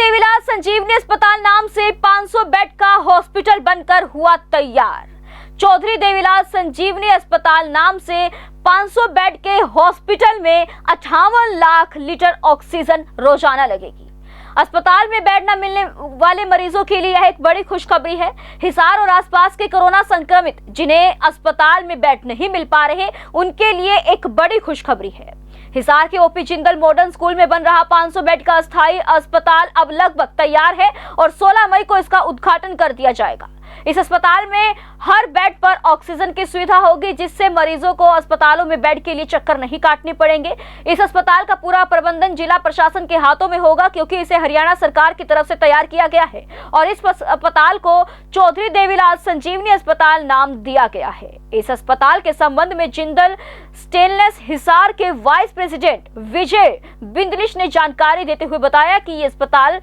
देवीलाल संजीवनी अस्पताल नाम से 500 बेड का हॉस्पिटल बनकर हुआ तैयार। चौधरी देवीलाल संजीवनी अस्पताल नाम से 500 बेड के हॉस्पिटल में 58 लाख लीटर ऑक्सीजन रोजाना लगेगी। अस्पताल में बेड न मिलने वाले मरीजों के लिए यह एक बड़ी खुशखबरी है। हिसार और आसपास के कोरोना संक्रमित जिन्हें अस्पताल में बेड नहीं मिल पा रहे, उनके लिए एक बड़ी खुशखबरी है। हिसार के ओपी जिंदल मॉडर्न स्कूल में बन रहा 500 बेड का अस्थायी अस्पताल अब लगभग तैयार है और 16 मई को इसका उद्घाटन कर दिया जाएगा। इस अस्पताल में हर बेड पर ऑक्सीजन की सुविधा होगी, जिससे मरीजों को अस्पतालों में बेड के लिए चक्कर नहीं काटने पड़ेंगे। इस अस्पताल का पूरा प्रबंधन जिला प्रशासन के हाथों में होगा, क्योंकि इसे हरियाणा सरकार की तरफ से तैयार किया गया है और इस अस्पताल को चौधरी देवीलाल संजीवनी अस्पताल नाम दिया गया है। इस अस्पताल के संबंध में जिंदल स्टेनलेस हिसार के वाइस प्रेसिडेंट विजय बिंदलिश ने जानकारी देते हुए बताया कि ये अस्पताल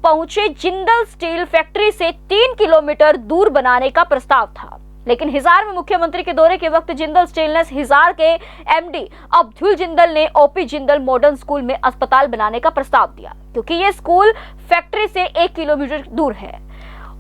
पहुंचे जिंदल स्टील फैक्ट्री से 3 किलोमीटर दूर बनाने का प्रस्ताव था, लेकिन हिसार में मुख्यमंत्री के दौरे के वक्त जिंदल स्टेनलेस हिसार के एमडी अब्दुल जिंदल ने ओपी जिंदल मॉडर्न स्कूल में अस्पताल बनाने का प्रस्ताव दिया, क्योंकि ये स्कूल फैक्ट्री से 1 किलोमीटर दूर है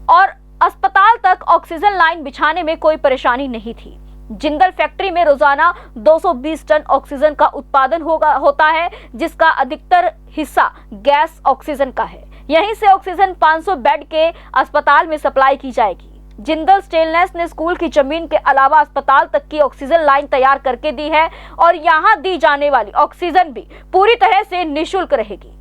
और अस्पताल तक ऑक्सीजन लाइन बिछाने में कोई परेशानी नहीं थी। जिंदल फैक्ट्री में रोजाना 220 टन ऑक्सीजन का उत्पादन होता है, जिसका अधिकतर हिस्सा गैस ऑक्सीजन का है। यहीं से ऑक्सीजन 500 बेड के अस्पताल में सप्लाई की जाएगी। जिंदल स्टेनलेस ने स्कूल की जमीन के अलावा अस्पताल तक की ऑक्सीजन लाइन तैयार करके दी है और यहां दी जाने वाली ऑक्सीजन भी पूरी तरह से निःशुल्क रहेगी।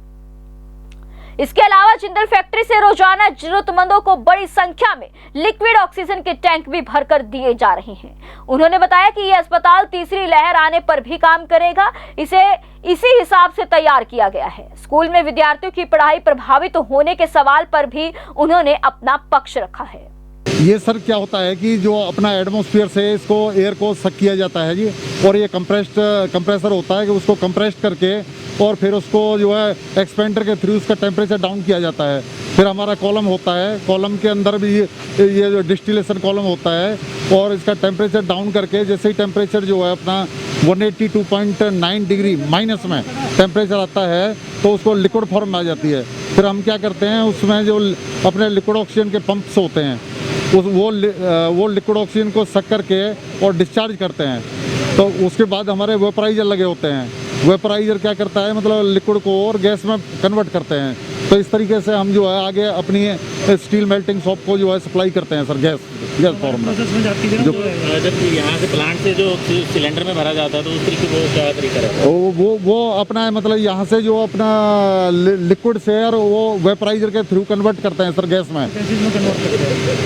इसके अलावा जिंदल फैक्ट्री से रोजाना जरूरतमंदों को बड़ी संख्या में लिक्विड ऑक्सीजन के टैंक भी भरकर दिए जा रहे हैं। उन्होंने बताया कि यह अस्पताल तीसरी लहर आने पर भी काम करेगा। इसे इसी हिसाब से तैयार किया गया है। स्कूल में विद्यार्थियों की पढ़ाई प्रभावित होने के सवाल पर भी उन्होंने अपना पक्ष रखा है। ये सर क्या होता है कि जो अपना एटमॉस्फेयर से इसको एयर को सक किया जाता है जी, और ये कंप्रेसर होता है कि उसको कंप्रेस करके और फिर उसको जो है एक्सपेंडर के थ्रू उसका टेम्परेचर डाउन किया जाता है। फिर हमारा कॉलम होता है, कॉलम के अंदर भी ये जो डिस्टिलेशन कॉलम होता है और इसका टेम्परेचर डाउन करके जैसे ही टेम्परेचर जो है अपना 182.9 डिग्री माइनस में टेम्परेचर आता है तो उसको लिक्विड फॉर्म में आ जाती है। फिर हम क्या करते हैं, उसमें जो अपने लिक्विड ऑक्सीजन के पंप्स होते हैं वो लिक्विड ऑक्सीजन को सक करके और डिस्चार्ज करते हैं। तो उसके बाद हमारे वेपराइजर लगे होते हैं। वेपराइजर क्या करता है, मतलब लिक्विड को और गैस में कन्वर्ट करते हैं। तो इस तरीके से हम जो है आगे अपनी स्टील मेल्टिंग शॉप को जो है सप्लाई करते हैं सर गैस फॉर्म में। जब यहाँ से प्लांट से जो सिलेंडर में भरा जाता है तो उस तरीके वो क्या तरीका है? वो अपना मतलब यहाँ से जो अपना लिक्विड से और वो वेपराइजर के थ्रू कन्वर्ट करते हैं सर गैस में,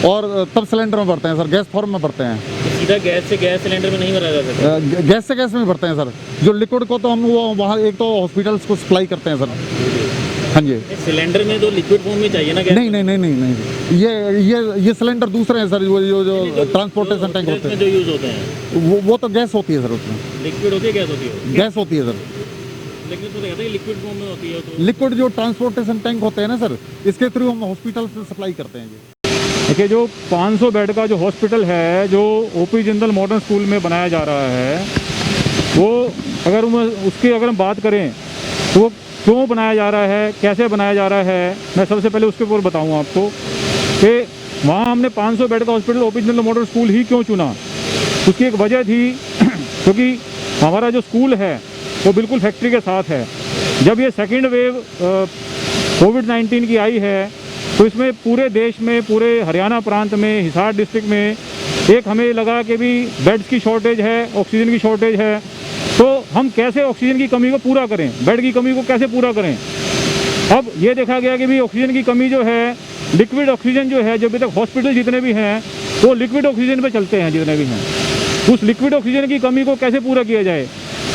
और तब सिलेंडर में भरते हैं सर, गैस फॉर्म में भरते हैं। सीधा गैस से गैस सिलेंडर में नहीं भरा जाता? गैस से गैस में भरते हैं सर। जो लिक्विड को तो हम वो वहाँ एक तो हॉस्पिटल्स को सप्लाई करते हैं सर। हाँ जी। सिलेंडर में तो लिक्विड फॉर्म में चाहिए ना गैस? नहीं, ये सिलेंडर दूसरे हैं सर। जो ट्रांसपोर्टेशन टैंक होते हैं जो यूज होते हैं वो तो गैस होती है सर। उसमें लिक्विड होती है, गैस होती है? गैस होती है सर। लेकिन तो कहते हैं लिक्विड फॉर्म में होती है। तो लिक्विड जो ट्रांसपोर्टेशन टैंक होते हैं ना सर, इसके थ्रू हम हॉस्पिटल से सप्लाई करते हैं जी। देखिए, जो 500 बेड का जो हॉस्पिटल है जो ओपी जिंदल मॉडर्न स्कूल में बनाया जा रहा है, वो अगर हम बात करें तो वो क्यों बनाया जा रहा है, कैसे बनाया जा रहा है, मैं सबसे पहले उसके ऊपर बताऊंगा आपको कि वहाँ हमने 500 बेड का hospital OP Jindal modern school ही क्यों चुना। उसकी एक वजह थी क्योंकि हमारा जो स्कूल है वो बिल्कुल फैक्ट्री के साथ है। जब ये सेकेंड वेव कोविड-19 की आई है तो इसमें पूरे देश में, पूरे हरियाणा प्रांत में, हिसार डिस्ट्रिक्ट में एक हमें लगा कि भी बेड्स की शॉर्टेज है, ऑक्सीजन की शॉर्टेज है, तो हम कैसे ऑक्सीजन की कमी को पूरा करें, बेड की कमी को कैसे पूरा करें। अब ये देखा गया कि भी ऑक्सीजन की कमी जो है, लिक्विड ऑक्सीजन जो है, जो अभी तक हॉस्पिटल जितने भी हैं वो लिक्विड ऑक्सीजन पे चलते हैं जितने भी हैं, उस लिक्विड ऑक्सीजन की कमी को कैसे पूरा किया जाए।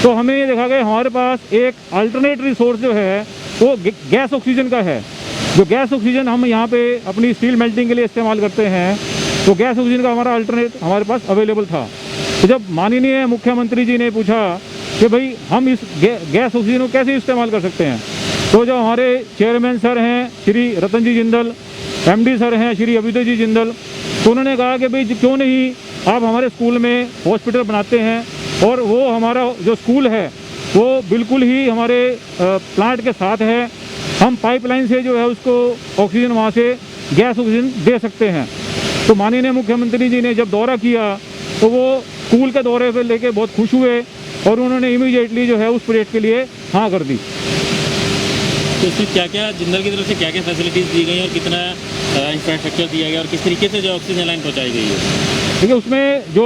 तो हमें ये देखा गया हमारे पास एक अल्टरनेट रिसोर्स जो है वो गैस ऑक्सीजन का है। जो गैस ऑक्सीजन हम यहाँ पे अपनी स्टील मेल्टिंग के लिए इस्तेमाल करते हैं, तो गैस ऑक्सीजन का हमारा अल्टरनेट हमारे पास अवेलेबल था। तो जब माननीय मुख्यमंत्री जी ने पूछा कि भाई हम इस गैस ऑक्सीजन को कैसे इस्तेमाल कर सकते हैं, तो जो हमारे चेयरमैन सर हैं श्री रतन जी जिंदल, एमडी सर हैं श्री अभिदय जी जिंदल, तो उन्होंने कहा कि भाई क्यों नहीं आप हमारे स्कूल में हॉस्पिटल बनाते हैं, और वो हमारा जो स्कूल है वो बिल्कुल ही हमारे प्लांट के साथ है। हम पाइपलाइन से जो है उसको ऑक्सीजन वहाँ से गैस ऑक्सीजन दे सकते हैं। तो माननीय मुख्यमंत्री जी ने जब दौरा किया तो वो स्कूल के दौरे पे लेके बहुत खुश हुए और उन्होंने इमीडिएटली जो है उस प्रोजेक्ट के लिए हाँ कर दी। तो इसमें क्या क्या जिंदल की तरफ से क्या क्या फैसिलिटीज़ दी गई और कितना इंफ्रास्ट्रक्चर दिया गया और किस तरीके से जो ऑक्सीजन लाइन पहुँचाई गई है? देखिए उसमें जो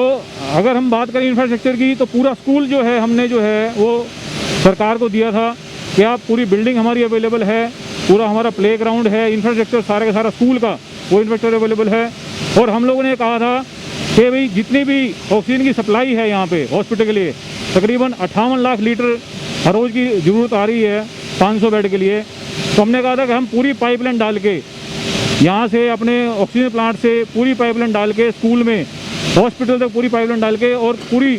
अगर हम बात करें इंफ्रास्ट्रक्चर की तो पूरा स्कूल जो है हमने जो है वो सरकार को दिया था कि आप पूरी बिल्डिंग हमारी अवेलेबल है, पूरा हमारा प्लेग्राउंड है, इंफ्रास्ट्रक्चर सारा का सारा स्कूल का वो इंफ्रास्ट्रक्चर अवेलेबल है। और हम लोगों ने कहा था कि भाई जितनी भी ऑक्सीजन की सप्लाई है यहाँ पे हॉस्पिटल के लिए तकरीबन 58 लाख लीटर हर रोज़ की ज़रूरत आ रही है 500 बेड के लिए। तो हमने कहा था कि हम पूरी पाइपलाइन डाल के यहाँ से अपने ऑक्सीजन प्लांट से पूरी पाइपलाइन डाल के स्कूल में हॉस्पिटल तक पूरी पाइपलाइन डाल के और पूरी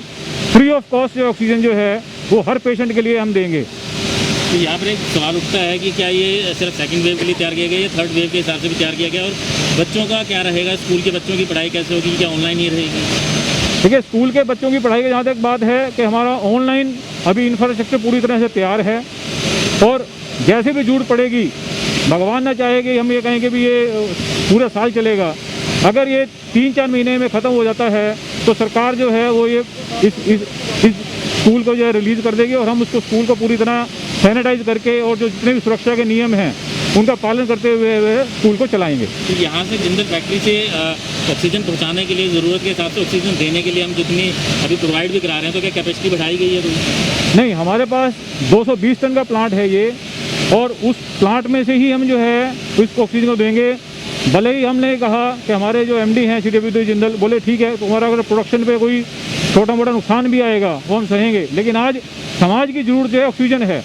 फ्री ऑफ कॉस्ट जो ऑक्सीजन जो है वो हर पेशेंट के लिए हम देंगे। तो यहाँ पर एक सवाल उठता है कि क्या ये सिर्फ सेकंड वेव के लिए तैयार किया गया या थर्ड वेव के हिसाब से भी तैयार किया गया, और बच्चों का क्या रहेगा, स्कूल के बच्चों की पढ़ाई कैसे होगी, क्या ऑनलाइन ही रहेगी? देखिए स्कूल के बच्चों की पढ़ाई की जहाँ तक बात है कि हमारा ऑनलाइन अभी इंफ्रास्ट्रक्चर पूरी तरह से तैयार है और जैसे भी जरूरत पड़ेगी, भगवान न चाहेगी हम ये कहें कि भी ये पूरा साल चलेगा, अगर ये 3-4 महीने में ख़त्म हो जाता है तो सरकार जो है वो ये इस स्कूल को जो है रिलीज़ कर देगी और हम उसको स्कूल को पूरी तरह सैनिटाइज करके और जो जितने भी सुरक्षा के नियम हैं उनका पालन करते हुए स्कूल को चलाएंगे। तो यहाँ से जिंदल फैक्ट्री से ऑक्सीजन पहुँचाने के लिए ज़रूरत के हिसाब से ऑक्सीजन देने के लिए हम जितनी अभी प्रोवाइड भी करा रहे हैं, तो क्या कैपेसिटी बढ़ाई गई है कोई? नहीं, हमारे पास 220 टन का प्लांट है ये और उस प्लांट में से ही हम जो है इस ऑक्सीजन को देंगे। भले ही हमने कहा कि हमारे जो MD हैं CWD जिंदल बोले ठीक है तुम्हारा अगर प्रोडक्शन पे कोई छोटा मोटा नुकसान भी आएगा वो हम सहेंगे, लेकिन आज समाज की ज़रूरत जो है ऑक्सीजन है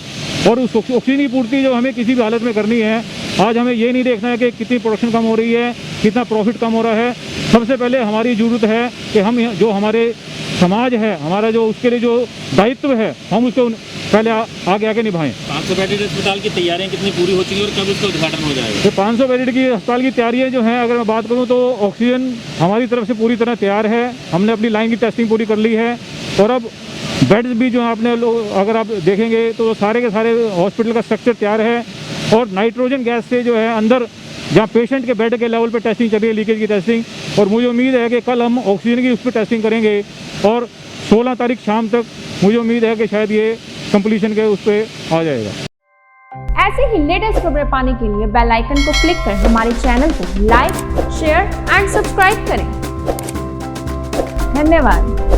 और उस ऑक्सीजन की पूर्ति जो हमें किसी भी हालत में करनी है, आज हमें ये नहीं देखना है कि कितनी प्रोडक्शन कम हो रही है, कितना प्रॉफिट कम हो रहा है। सबसे पहले हमारी ज़रूरत है कि हम जो हमारे समाज है, हमारा जो उसके लिए जो दायित्व है हम उसको पहले आगे निभाएं। 500 बेडेड अस्पताल की तैयारियां कितनी पूरी हो चुकी है और कब उसका उद्घाटन हो जाएगा? तो 500 बेडेड की अस्पताल की तैयारियां जो हैं अगर मैं बात करूं तो ऑक्सीजन हमारी तरफ से पूरी तरह तैयार है, हमने अपनी लाइन की टेस्टिंग पूरी कर ली है और अब बेड्स भी जो आपने अगर आप देखेंगे तो सारे के सारे हॉस्पिटल का स्ट्रक्चर तैयार है और नाइट्रोजन गैस से जो है अंदर जहाँ पेशेंट के बेड के लेवल पे टेस्टिंग चल रही है, लीकेज की टेस्टिंग, और मुझे उम्मीद है कि कल हम ऑक्सीजन की उस पर टेस्टिंग करेंगे और 16 तारीख शाम तक मुझे उम्मीद है कि शायद ये कंप्लीशन के उस पर आ जाएगा। ऐसे ही लेटेस्ट खबरें पाने के लिए बेल आइकन को क्लिक कर हमारे चैनल को लाइक, शेयर एंड सब्सक्राइब करें। धन्यवाद।